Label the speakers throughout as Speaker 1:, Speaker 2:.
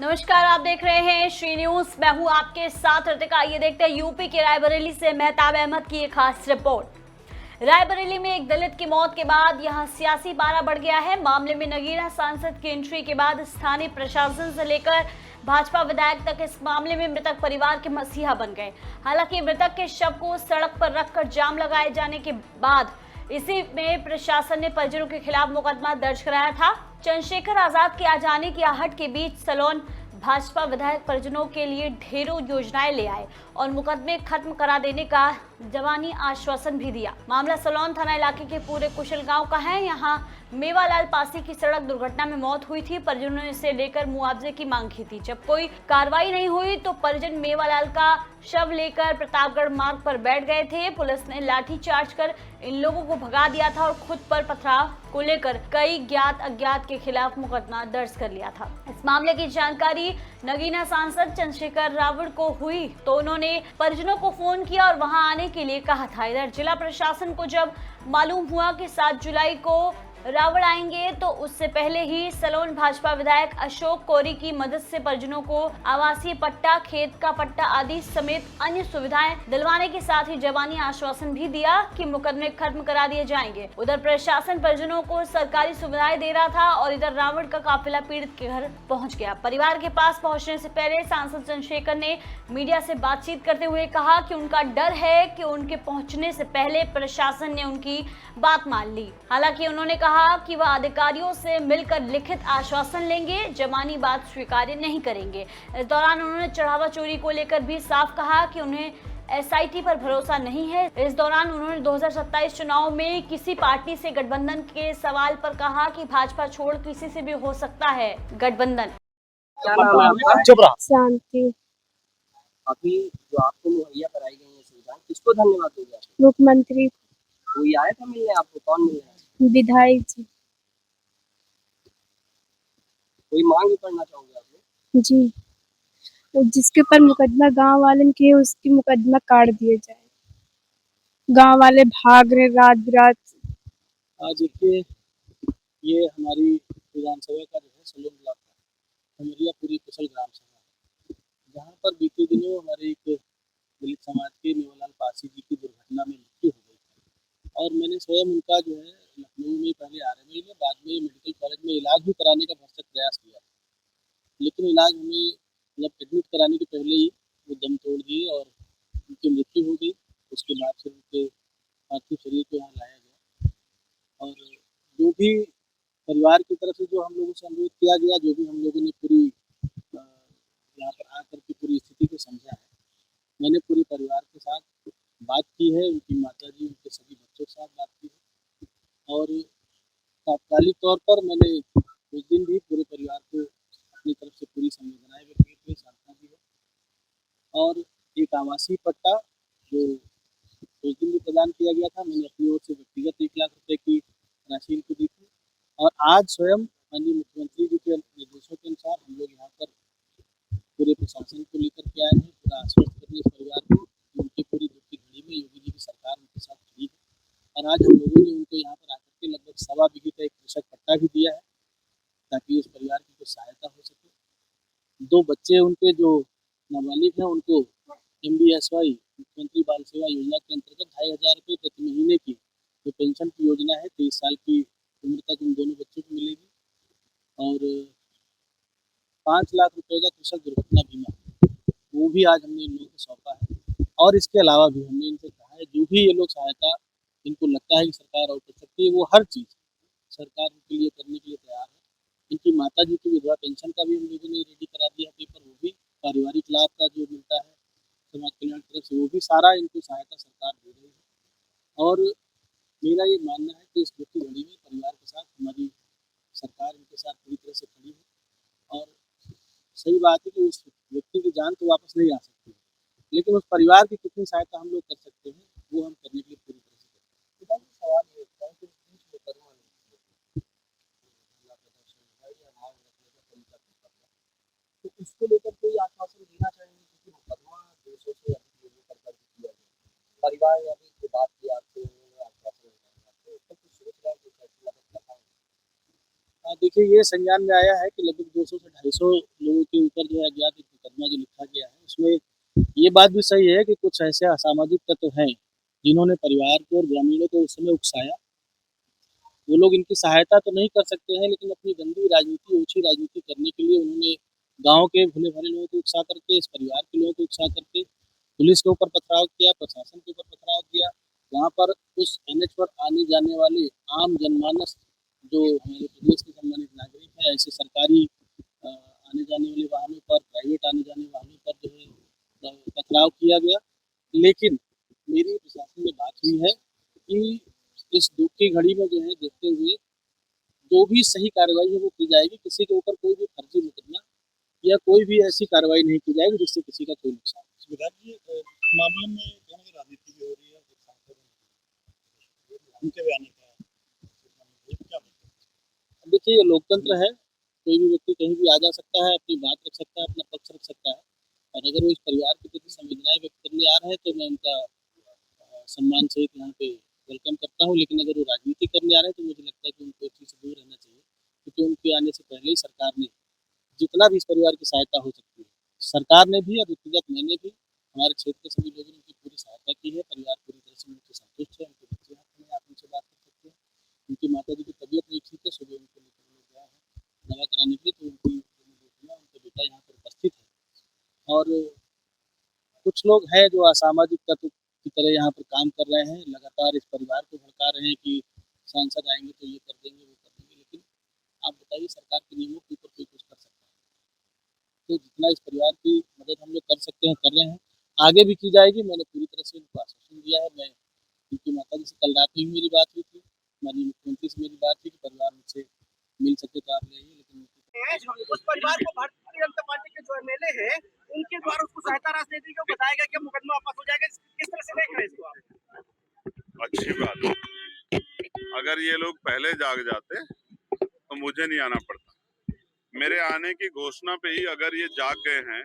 Speaker 1: नमस्कार, आप देख रहे हैं श्री न्यूज। मैं हूं आपके साथ ऋतिका। ये देखते हैं यूपी के रायबरेली से मेहताब अहमद की एक खास रिपोर्ट। रायबरेली में एक दलित की मौत के बाद यहां सियासी पारा बढ़ गया है। मामले में नगीना सांसद की एंट्री के बाद स्थानीय प्रशासन से लेकर भाजपा विधायक तक इस मामले में मृतक परिवार के मसीहा बन गए। हालांकि मृतक के शव को सड़क पर रखकर जाम लगाए जाने के बाद इसी में प्रशासन ने परिजनों के खिलाफ मुकदमा दर्ज कराया था। चंद्रशेखर आजाद के आ जाने की आहट के बीच सलोन भाजपा विधायक परिजनों के लिए ढेरों योजनाएं ले आए और मुकदमे खत्म करा देने का जवानी आश्वासन भी दिया। मामला सलोन थाना इलाके के पूरे कुशल गांव का है। यहां मेवालाल पासी की सड़क दुर्घटना में मौत हुई थी। परिजनों ने इसे लेकर मुआवजे की मांग की थी। जब कोई कार्रवाई नहीं हुई तो परिजन मेवालाल का शव लेकर प्रतापगढ़ मार्ग पर बैठ गए थे। पुलिस ने लाठीचार्ज कर इन लोगों को भगा दिया था और खुद पर पथराव को लेकर कई ज्ञात अज्ञात के खिलाफ मुकदमा दर्ज कर लिया था। इस मामले की जानकारी नगीना सांसद चंद्रशेखर रावड़ को हुई तो उन्होंने परिजनों को फोन किया और वहां आने के लिए कहा था। इधर जिला प्रशासन को जब मालूम हुआ कि 7 जुलाई को रावड़ आएंगे तो उससे पहले ही सलोन भाजपा विधायक अशोक कोरी की मदद से परिजनों को आवासीय पट्टा, खेत का पट्टा आदि समेत अन्य सुविधाएं दिलवाने के साथ ही जवानी आश्वासन भी दिया कि मुकदमे खत्म करा दिए जाएंगे। उधर प्रशासन परिजनों को सरकारी सुविधाएं दे रहा था और इधर रावड़ का काफिला पीड़ित के घर पहुंच गया। परिवार के पास पहुंचने से पहले सांसद चंद्रशेखर ने मीडिया से बातचीत करते हुए कहा कि उनका डर है कि उनके पहुंचने से पहले प्रशासन ने उनकी बात मान ली। हालांकि उन्होंने कहा कि वह अधिकारियों से मिलकर लिखित आश्वासन लेंगे, जबानी बात स्वीकार नहीं करेंगे। इस दौरान उन्होंने चढ़ावा चोरी को लेकर भी साफ कहा कि उन्हें एसआईटी पर भरोसा नहीं है। इस दौरान उन्होंने 2027 चुनाव में किसी पार्टी से गठबंधन के सवाल पर कहा कि भाजपा छोड़ किसी से भी हो सकता है गठबंधन।
Speaker 2: क्या नाम है आपका? चुप रहा।
Speaker 3: शांति।
Speaker 2: अभी जो आपको मुहैया कराई गई है सुविधाएं, किसको धन्यवाद दोगे आप?
Speaker 3: मुख्यमंत्री
Speaker 2: कोई आया था मिलने आपको? कौन मिलने आया?
Speaker 3: विधायक जी।
Speaker 2: कोई मांग भी करना चाहोगे आप?
Speaker 3: जी, जिसके ऊपर मुकदमा गांव वाले के है उसकी मुकदमा काट दिया जाए। गांव वाले भाग रहे रात बिरात।
Speaker 4: आज देखिए, ये हमारी विधानसभा का जो है सलोन ब्लॉक का हमरियापुरी कुशल ग्राम सभा है, जहाँ पर बीते दिनों हमारे एक दलित समाज के मेवालाल पासी जी की दुर्घटना में मृत्यु हो गई थी। और मैंने स्वयं उनका जो है लखनऊ में पहले आरएमएल में, बाद में मेडिकल कॉलेज में इलाज भी कराने का भरसक प्रयास किया, लेकिन इलाज हमें मतलब एडमिट कराने के पहले ही वो दम तोड़ दिए और उनकी मृत्यु हो गई। उसके बाद फिर उनके पार्थिव शरीर को यहाँ लाया गया और जो भी परिवार की तरफ से जो हम लोगों से अनुरोध किया गया, जो भी हम लोगों ने पूरी यहाँ पर आकर के पूरी स्थिति को समझा है, मैंने पूरे परिवार के साथ बात की है, उनकी माताजी, उनके सभी बच्चों के साथ बात की है और तात्कालिक तौर पर मैंने उस दिन भी पूरे परिवार को अपनी तरफ से पूरी संवेदनाएं व्यक्त की है, सांत्वना दी है और एक आवासीय पट्टा जो उस दिन भी प्रदान किया गया था, मैंने अपनी ओर से व्यक्तिगत 1 लाख रुपए की राशि इनको दी थी और आज स्वयं माननीय मुख्यमंत्री जी के निर्देशों के अनुसार हम लोग यहाँ पर पूरे प्रशासन को लेकर के आए हैं, पूरा आश्वस्त करने इस परिवार को कि उनकी पूरी दुख की घड़ी में योगी जी की सरकार उनके साथ खड़ी है और आज हम लोगों ने उनको यहाँ पर आकर के लगभग 1.25 बीघे का एक कृषक पट्टा भी दिया है ताकि इस परिवार की कुछ सहायता हो सके। 2 बच्चे उनके जो नाबालिग हैं उनको MBSY मुख्यमंत्री बाल सेवा योजना के अंतर्गत 2,500 रुपये प्रति महीने की जो पेंशन की योजना है 23 साल की उम्र तक उन दोनों बच्चों को मिलेगी और 5 लाख रुपए का कृषक दुर्घटना बीमा वो भी आज हमने इन लोगों को सौंपा है और इसके अलावा भी हमने इनसे कहा है जो भी ये लोग सहायता इनको लगता है कि सरकार और कर सकती है वो हर चीज़ सरकार उनके लिए करने के लिए तैयार है। इनकी माता जी की विधवा पेंशन का भी हम लोगों ने रेडी करा दिया पेपर, वो भी पारिवारिक लाभ का जो मिलता है समाज कल्याण की तरफ से वो भी सारा इनको सहायता सरकार दे रही है और मेरा ये मानना है कि इस दुख की घड़ी में परिवार के साथ हमारी सरकार इनके साथ पूरी तरह से खड़ी है और सही बात है कि उस व्यक्ति की जान तो वापस नहीं आ सकती है, लेकिन उस परिवार की कितनी सहायता हम लोग कर सकते हैं वो हम करने के लिए पूरी तरह से करते हैं। सवाल ये होता है कि तो इसको लेकर कोई आश्वासन देना चाहेंगे क्योंकि मुकदमा 200 से अधिक लोगों पर दर्ज किया गया, परिवार या फिर बात की आपसे आश्वासन तो इसका कुछ सोच रहा है कि फैसला बताएं। देखिए, ये संज्ञान में आया है कि लगभग 200 से 250 लोगों के ऊपर जो है अज्ञात एक मुकदमा जो लिखा गया है, उसमें ये बात भी सही है कि कुछ ऐसे असामाजिक तत्व हैं जिन्होंने परिवार को और ग्रामीणों को उस समय उकसाया। वो लोग इनकी सहायता तो नहीं कर सकते हैं, लेकिन अपनी गंदी राजनीति, ओछी राजनीति करने के लिए उन्होंने गांव के भले भले लोगों को उकसा करके, इस परिवार के लोगों को उकसा करके पुलिस के ऊपर पथराव किया, प्रशासन के ऊपर पथराव किया। वहाँ पर उस एनएच पर आने जाने वाले आम जनमानस जो हमारे प्रदेश के सम्मानित नागरिक हैं, ऐसे सरकारी आने जाने वाले वाहनों पर, प्राइवेट आने जाने वाहनों पर जो है पथराव किया गया। लेकिन मेरी प्रशासन में बात हुई है कि इस दुख की घड़ी में जो है देखते हुए जो भी सही कार्रवाई है वो की जाएगी। किसी के ऊपर कोई भी फर्जी मुकदमा या कोई भी ऐसी कार्रवाई नहीं की जाएगी जिससे किसी का कोई नुकसान हो।
Speaker 5: विधायक जी, मामले में दोनों की राजनीति जो हो रही है जो सांसद हैं, उनके बयान का क्या मतलब?
Speaker 4: देखिए, ये लोकतंत्र है, कोई भी व्यक्ति कहीं भी आ जा सकता है, अपनी बात रख सकता है, अपना पक्ष रख सकता है। और अगर वो इस परिवार के प्रति संवेदनाएं व्यक्त करने आ रहे हैं तो मैं उनका सम्मान सहित यहाँ पे वेलकम करता हूँ। लेकिन अगर वो राजनीति करने आ रहे हैं तो मुझे लगता है कि उनको इस चीज़ से दूर रहना चाहिए, क्योंकि उनके आने से पहले ही सरकार ने जितना भी इस परिवार की सहायता हो सकती है, सरकार ने भी और व्यक्तिगत मैंने भी, हमारे क्षेत्र के सभी लोगों ने उनकी पूरी सहायता की है। परिवार पूरी तरह से उनसे संतुष्ट है, उनके बच्चे यहाँ खड़े हैं, आप उनसे बात कर सकते हैं। उनकी माता जी की तबीयत नहीं ठीक है, सुबह उनको लेकर लोग गया है दवा कराने के लिए, तो उनकी बेटियाँ, उनका बेटा यहाँ पर उपस्थित है। और कुछ लोग हैं जो असामाजिक तत्व की तरह यहाँ पर काम कर रहे हैं, लगातार इस परिवार को भड़का रहे हैं कि सांसद आएंगे तो ये कर देंगे, वो कर देंगे। लेकिन आप बताइए, सरकार के नियमों के ऊपर कोई कुछ कर सकता है? तो जितना इस परिवार की मदद हम लोग कर सकते हैं कर रहे हैं, आगे भी की जाएगी। मैंने पूरी तरह से उनको आश्वासन दिया है। मैं उनकी माता जी से कल रात में मेरी बात हुई थी, माननीय मुख्यमंत्री से मेरी बात हुई कि परिवार मुझसे मिल सके तो आप ले आइए। लेकिन
Speaker 2: उस परिवार को भारतीय जनता पार्टी के जो एमएलए हैं उनके द्वारा उसको सहायता राशि देने को बताया गया कि मुकदमा वापस हो जाएगा। किस तरह से देख रहे हैं इसको आप?
Speaker 6: अच्छी बात है। अगर ये लोग पहले जाग जाते तो मुझे नहीं आना पड़ता। मेरे आने की घोषणा पे ही अगर ये जाग गए हैं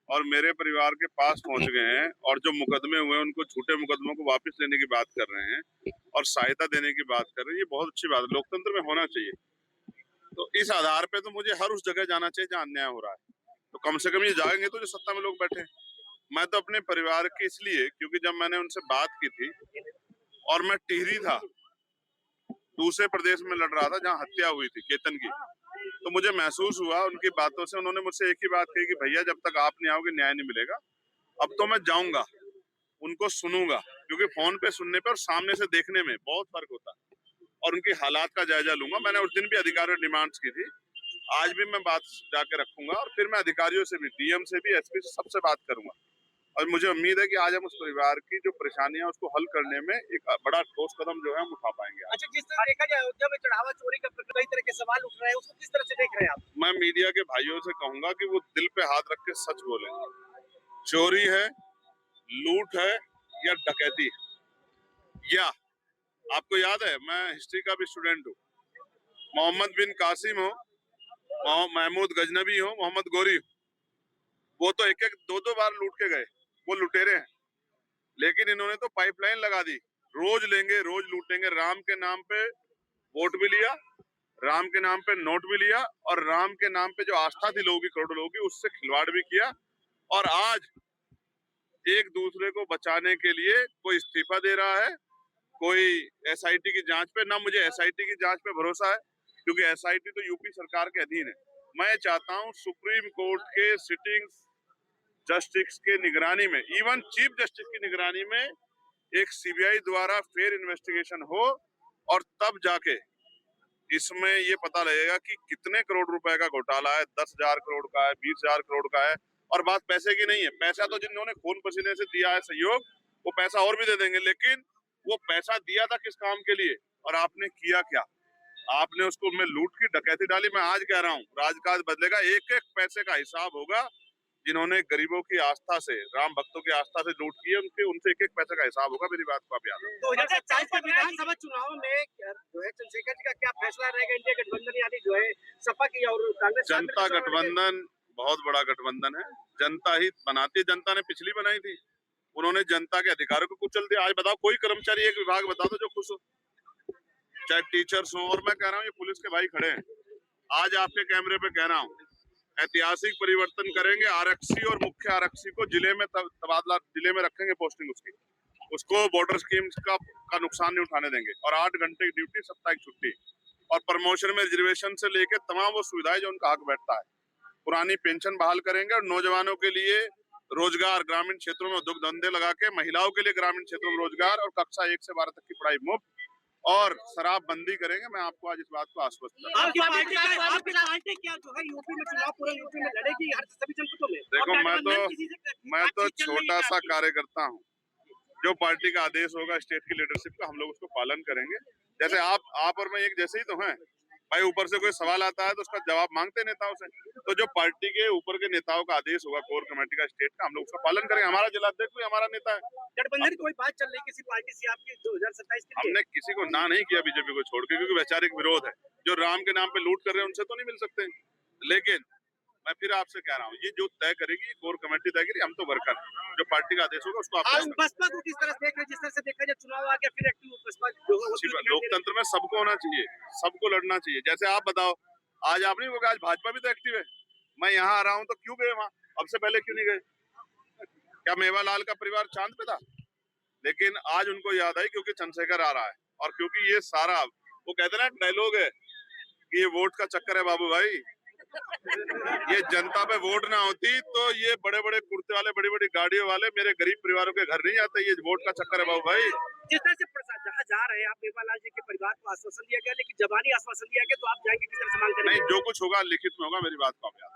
Speaker 6: और मेरे परिवार के पास पहुंच गए हैं और जो मुकदमे हुए उनको, झूठे मुकदमों को वापस लेने की बात कर रहे हैं और सहायता देने की बात कर रहे हैं, ये बहुत अच्छी बात है, लोकतंत्र में होना चाहिए। तो इस आधार पे तो मुझे हर उस जगह जाना चाहिए जहाँ अन्याय हो रहा है। तो कम से कम ये जाएंगे तो जो सत्ता में लोग बैठे। मैं तो अपने परिवार के इसलिए, क्योंकि जब मैंने उनसे बात की थी और मैं टिहरी था, दूसरे प्रदेश में लड़ रहा था जहाँ हत्या हुई थी केतन की, तो मुझे महसूस हुआ उनकी बातों से। उन्होंने मुझसे एक ही बात कही कि भैया जब तक आप नहीं आओगे न्याय नहीं मिलेगा। अब तो मैं जाऊंगा, उनको सुनूंगा, क्योंकि फोन पे सुनने पे और सामने से देखने में बहुत फर्क होता है, और उनकी हालात का जायजा लूंगा। मैंने उस दिन भी अधिकारियों ने डिमांड्स की थी, आज भी मैं बात जाके रखूंगा और फिर मैं अधिकारियों से भी, डीएम से भी, एसपी से, सबसे बात करूंगा। और मुझे उम्मीद है कि आज हम उस परिवार की जो परेशानियां उसको हल करने में एक बड़ा ठोस कदम जो है हम उठा पाएंगे।
Speaker 2: अच्छा, जिस तरह देखा जाए अयोध्या में चढ़ावा चोरी का कई तरह के सवाल उठ रहे हैं, उसको किस तरह से देख रहे हैं आप?
Speaker 6: मैं मीडिया के भाइयों से कहूंगा कि वो दिल पे हाथ रख के सच बोले। चोरी है, लूट है या डकैती है? या आपको याद है, मैं हिस्ट्री का भी स्टूडेंट हूँ, मोहम्मद बिन कासिम हो, महमूद गजनबी हो, मोहम्मद गोरी हो, वो तो एक एक दो दो बार लूट के गए, वो लुटेरे हैं। लेकिन इन्होंने तो पाइपलाइन लगा दी, रोज लेंगे रोज लूटेंगे। राम के नाम पे वोट भी लिया, राम के नाम पे नोट भी लिया, और राम के नाम पे जो आस्था थी लोगों की, करोड़ों लोगों की, उससे खिलवाड़ भी किया। और आज एक दूसरे को बचाने के लिए कोई इस्तीफा दे रहा है, कोई एसआईटी की जांच पे। ना मुझे एसआईटी की जांच पे भरोसा है, क्योंकि एसआईटी तो यूपी सरकार के अधीन है। मैं चाहता हूं सुप्रीम कोर्ट के सिटिंग जस्टिस के निगरानी में, इवन चीफ जस्टिस की निगरानी में एक सीबीआई द्वारा फेयर इन्वेस्टिगेशन हो, और तब जाके इसमें ये पता लगेगा कि कितने करोड़ रुपए का घोटाला है। 10,000 करोड़ का है, 20,000 करोड़ का है। और बात पैसे की नहीं है, पैसा तो जिन्होंने खून पसीने से दिया है सहयोग, वो पैसा और भी दे देंगे। लेकिन वो पैसा दिया था किस काम के लिए और आपने किया क्या? आपने उसको में लूट की, डकैती डाली। मैं आज कह रहा हूँ, राजकाज बदलेगा, एक एक पैसे का हिसाब होगा। जिन्होंने गरीबों की आस्था से, राम भक्तों की आस्था से लूट की है, उनसे एक एक पैसे का हिसाब होगा। मेरी बात को आप याद रखो।
Speaker 2: 2027 के विधानसभा चुनाव में जो है चंद्रशेखर जी का क्या फैसला रहेगा? इंडिया गठबंधन यानी जो है सपा की और कांग्रेस,
Speaker 6: जनता गठबंधन बहुत बड़ा गठबंधन है, जनता ही बनाती है। जनता ने पिछली बनाई थी, उन्होंने जनता के अधिकारों को कुचल दिया। आज बताओ, कोई कर्मचारी एक विभाग बता दो जो खुश हो, चाहे टीचर्स हो। और मैं कह रहा हूँ, ये पुलिस के भाई खड़े हैं, आज आपके कैमरे पे कह रहा हूँ, ऐतिहासिक परिवर्तन करेंगे। आरक्षी और मुख्य आरक्षी को जिले में तबादला, जिले में रखेंगे पोस्टिंग उसको बॉर्डर स्कीम का नुकसान नहीं उठाने देंगे। और 8 घंटे की ड्यूटी, साप्ताहिक छुट्टी और प्रमोशन में रिजर्वेशन से लेके तमाम वो सुविधाएं जो उनका हक बैठता है। पुरानी पेंशन बहाल करेंगे और नौजवानों के लिए रोजगार, ग्रामीण क्षेत्रों में उद्योग धंधे लगा के महिलाओं के लिए ग्रामीण क्षेत्रों में रोजगार और कक्षा 1 से 12 तक की पढ़ाई मुफ्त और शराब बंदी करेंगे। मैं आपको आज इस बात को आश्वस्त कर रहा हूं।
Speaker 2: आपकी पार्टी क्या जो है यूपी में चुनाव, पूरे यूपी में लड़ेगी हर सभी जनपदों में?
Speaker 6: देखो, मैं तो
Speaker 2: बातचीत चल रही है
Speaker 6: छोटा सा
Speaker 2: आपकी।
Speaker 6: कार्यकर्ता हूँ। जो पार्टी का आदेश होगा स्टेट की लीडरशिप का, हम लोग उसको पालन करेंगे। जैसे आप और मैं एक जैसे ही तो हैं भाई। ऊपर से कोई सवाल आता है तो उसका जवाब मांगते हैं नेताओं से। तो जो पार्टी के ऊपर के नेताओं का आदेश होगा, कोर कमेटी का, स्टेट का, हम लोग उसका पालन करेंगे। हमारा जिला अध्यक्ष भी हमारा नेता है।
Speaker 2: गठबंधन की कोई बात चल रही किसी पार्टी से आपकी 2027 के लिए?
Speaker 6: हमने किसी को ना नहीं किया बीजेपी को छोड़ के, क्योंकि वैचारिक विरोध है। जो राम के नाम पे लूट कर रहे हैं उनसे तो नहीं मिल सकते। लेकिन मैं फिर आपसे कह रहा हूँ, ये जो तय करेगी कोर कमेटी तय करेगी। हम तो वर्कर हैं। जो पार्टी का आदेश होगा उसको आप
Speaker 2: आज बसपा को किस तरह से देख रहे हैं? जिस तरह से देखा जाए चुनाव आ गया, फिर एक्टिव बसपा जो होती है,
Speaker 6: लोकतंत्र में सबको होना चाहिए, सबको लड़ना चाहिए। जैसे आप बताओ, आज आप नहीं बोले, आज भाजपा भी तो एक्टिव है। मैं यहाँ आ रहा हूँ तो क्यों गए वहां? अब से पहले क्यों नहीं गए? क्या मेवालाल का परिवार चांद पे था? लेकिन आज उनको याद आई क्योंकि चंद्रशेखर आ रहा है। और क्योंकि ये सारा, वो कहते ना डायलॉग है कि ये वोट का चक्कर है बाबू भाई। ये जनता पे वोट ना होती तो ये बड़े बड़े कुर्ते वाले, बड़ी बड़ी गाड़ियों वाले मेरे गरीब परिवारों के घर नहीं आते। ये वोट का चक्कर है बाबू भाई।
Speaker 2: जिस तरह से प्रसाद जहाँ जा रहे हैं आप, मेवालाल जी के परिवार को आश्वासन दिया गया, लेकिन जबानी आश्वासन दिया गया, तो आप जाएंगे किस तरह से मांग करेंगे?
Speaker 6: नहीं, जो कुछ होगा लिखित में होगा, मेरी बात को आप याद